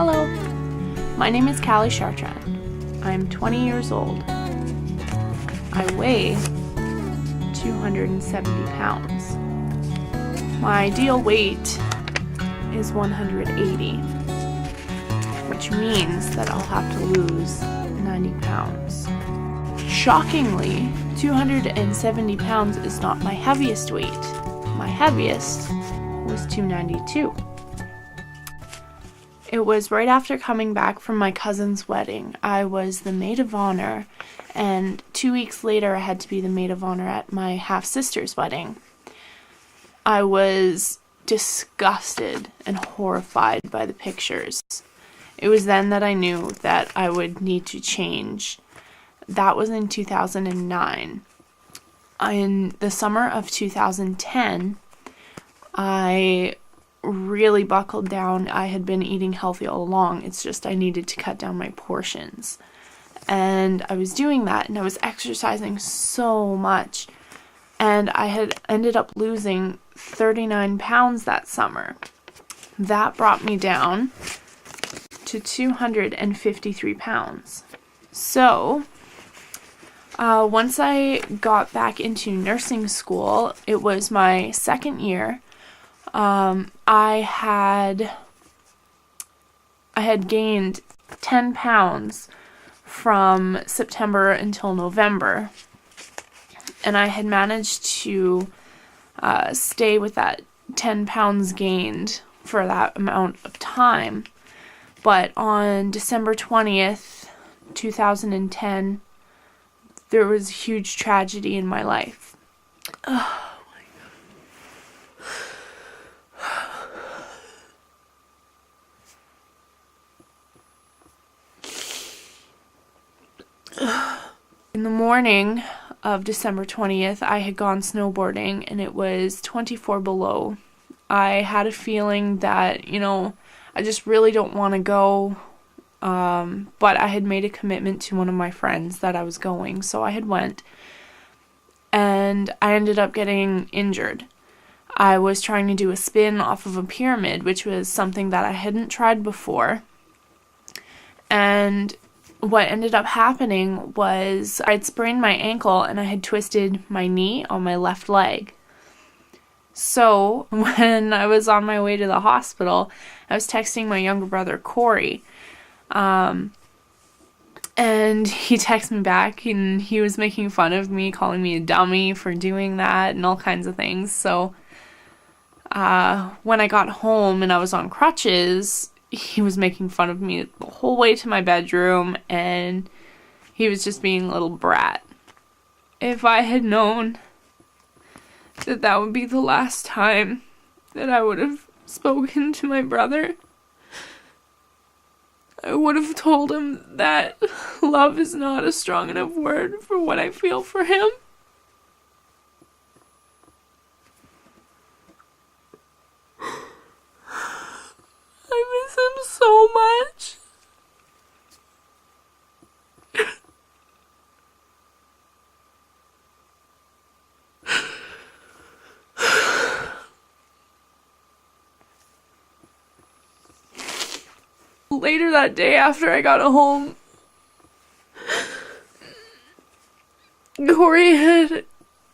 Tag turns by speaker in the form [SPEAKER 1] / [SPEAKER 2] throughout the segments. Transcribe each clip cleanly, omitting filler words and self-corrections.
[SPEAKER 1] Hello, my name is Callie Chartrand. I'm 20 years old. I weigh 270 pounds. My ideal weight is 180, which means that I'll have to lose 90 pounds. Shockingly, 270 pounds is not my heaviest weight. My heaviest was 292. It was right after coming back from my cousin's wedding. I was the maid of honor, and 2 weeks later I had to be the maid of honor at my half-sister's wedding. I was disgusted and horrified by the pictures. It was then that I knew that I would need to change. That was in 2009. In the summer of 2010, I really buckled down. I had been eating healthy all along. It's just I needed to cut down my portions. And I was doing that, and I was exercising so much. And I had ended up losing 39 pounds that summer. That brought me down to 253 pounds. So, once I got back into nursing school, it was my second year. I had gained 10 pounds from September until November, and I had managed to stay with that 10 pounds gained for that amount of time. But on December 20th, 2010, there was a huge tragedy in my life. Oh my God. In the morning of December 20th, I had gone snowboarding, and it was 24 below. I had a feeling that, I just really don't want to go. But I had made a commitment to one of my friends that I was going, so I had went, and I ended up getting injured. I was trying to do a spin off of a pyramid, which was something that I hadn't tried before, and what ended up happening was I'd sprained my ankle and I had twisted my knee on my left leg. So when I was on my way to the hospital, I was texting my younger brother, Corey, and he texted me back, and he was making fun of me, calling me a dummy for doing that and all kinds of things. So when I got home and I was on crutches, he was making fun of me the whole way to my bedroom, and he was just being a little brat. If I had known that that would be the last time that I would have spoken to my brother, I would have told him that love is not a strong enough word for what I feel for him. I miss him so much. Later that day, after I got home, Corey had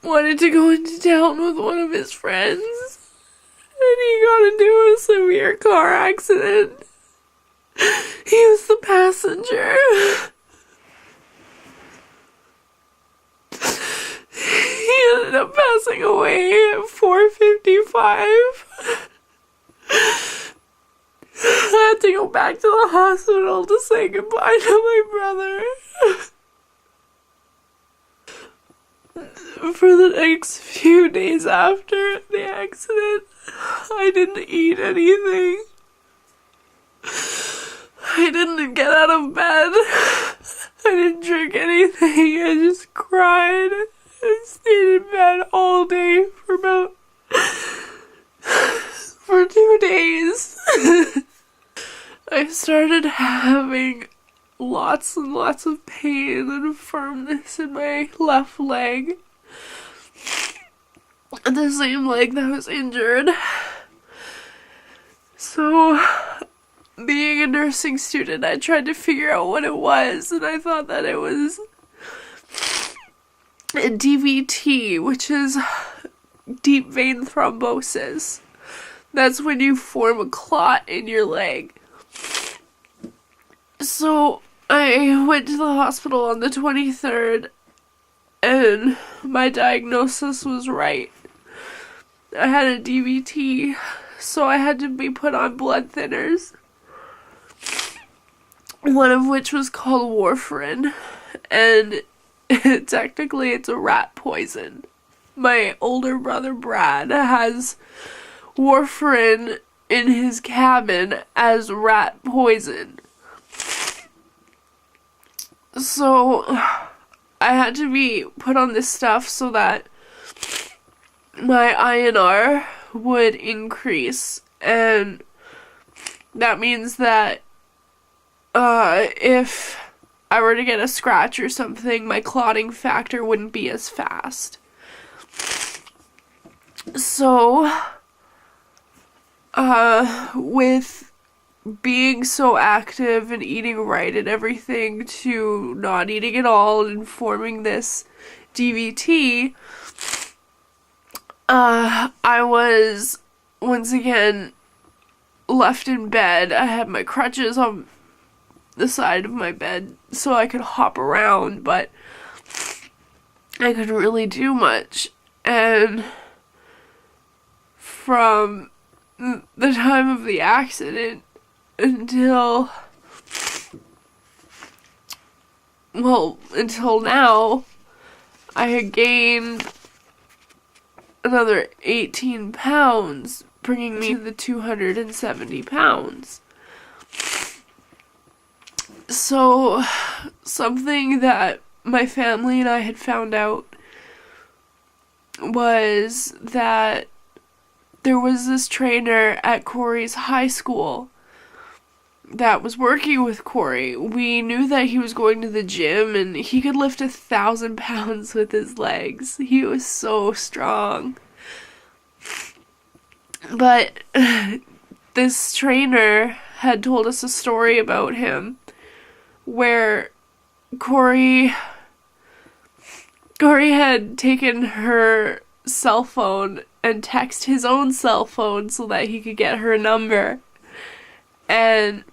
[SPEAKER 1] wanted to go into town with one of his friends, and he got into a severe car accident. He was the passenger. He ended up passing away at 4:55. I had to go back to the hospital to say goodbye to my brother. For the next few days after the accident, I didn't eat anything. I didn't get out of bed. I didn't drink anything. I just cried. I stayed in bed all day for 2 days. I started having lots and lots of pain and firmness in my left leg. The same leg that was injured. So being a nursing student, I tried to figure out what it was, and I thought that it was a DVT, which is deep vein thrombosis. That's when you form a clot in your leg. So I went to the hospital on the 23rd, and my diagnosis was right. I had a DVT, so I had to be put on blood thinners, one of which was called warfarin, and technically it's a rat poison. My older brother Brad has warfarin in his cabin as rat poison. So I had to be put on this stuff so that my INR would increase, and that means that if I were to get a scratch or something, my clotting factor wouldn't be as fast. So with being so active and eating right and everything to not eating at all and forming this DVT, I was once again left in bed. I had my crutches on the side of my bed so I could hop around, but I couldn't really do much. And from the time of the accident until now, I had gained another 18 pounds, bringing me to the 270 pounds. So, something that my family and I had found out was that there was this trainer at Corey's high school that was working with Corey. We knew that he was going to the gym and he could lift 1,000 pounds with his legs. He was so strong. But this trainer had told us a story about him where Corey had taken her cell phone and texted his own cell phone so that he could get her number. And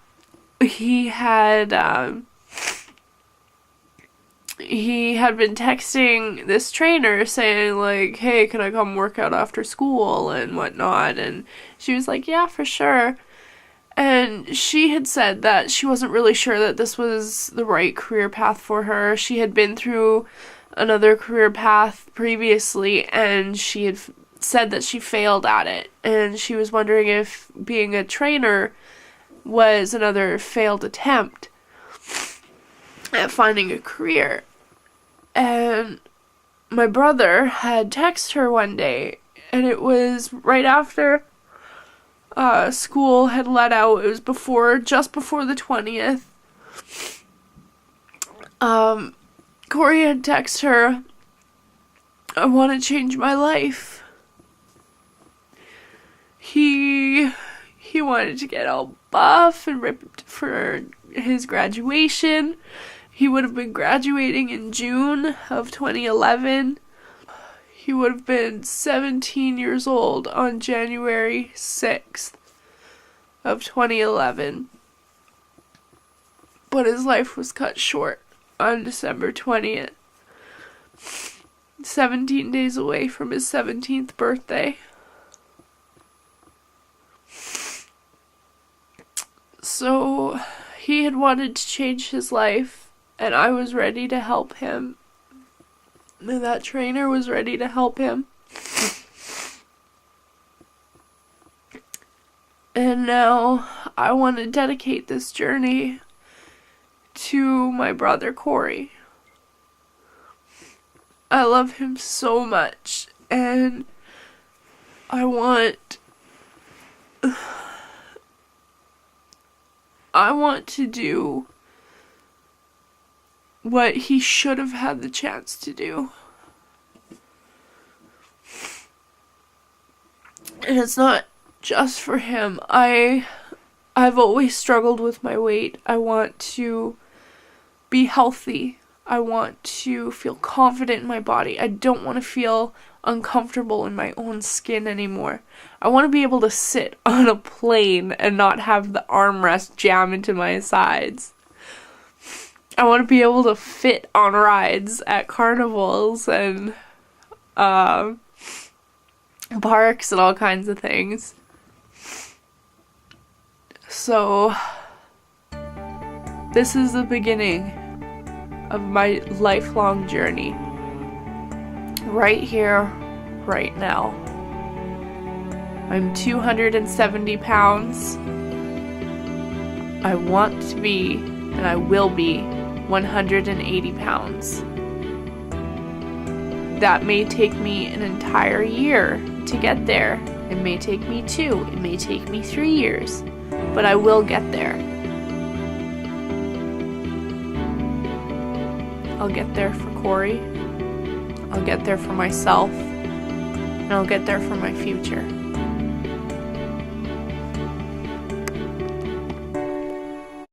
[SPEAKER 1] he had been texting this trainer saying, like, hey, can I come work out after school and whatnot? And she was like, yeah, for sure. And she had said that she wasn't really sure that this was the right career path for her. She had been through another career path previously, and she had said that she failed at it. And she was wondering if being a trainer was another failed attempt at finding a career. And my brother had texted her one day, and it was right after school had let out. It was just before the 20th. Corey had texted her, I want to change my life. He wanted to get all buff and ripped for his graduation. He would have been graduating in June of 2011. He would have been 17 years old on January 6th of 2011. But his life was cut short on December 20th. 17 days away from his 17th birthday. So he had wanted to change his life, and I was ready to help him. And that trainer was ready to help him. And now I want to dedicate this journey to my brother Corey. I love him so much, and I want to do what he should have had the chance to do. And it's not just for him. I I've always struggled with my weight. I want to be healthy. I want to feel confident in my body. I don't want to feel uncomfortable in my own skin anymore. I want to be able to sit on a plane and not have the armrest jam into my sides. I want to be able to fit on rides at carnivals and parks and all kinds of things. So, this is the beginning of my lifelong journey. Right here, right now. I'm 270 pounds. I want to be, and I will be, 180 pounds. That may take me an entire year to get there. It may take me 2. It may take me 3 years. But I will get there. I'll get there for Corey. I'll get there for myself. And I'll get there for my future.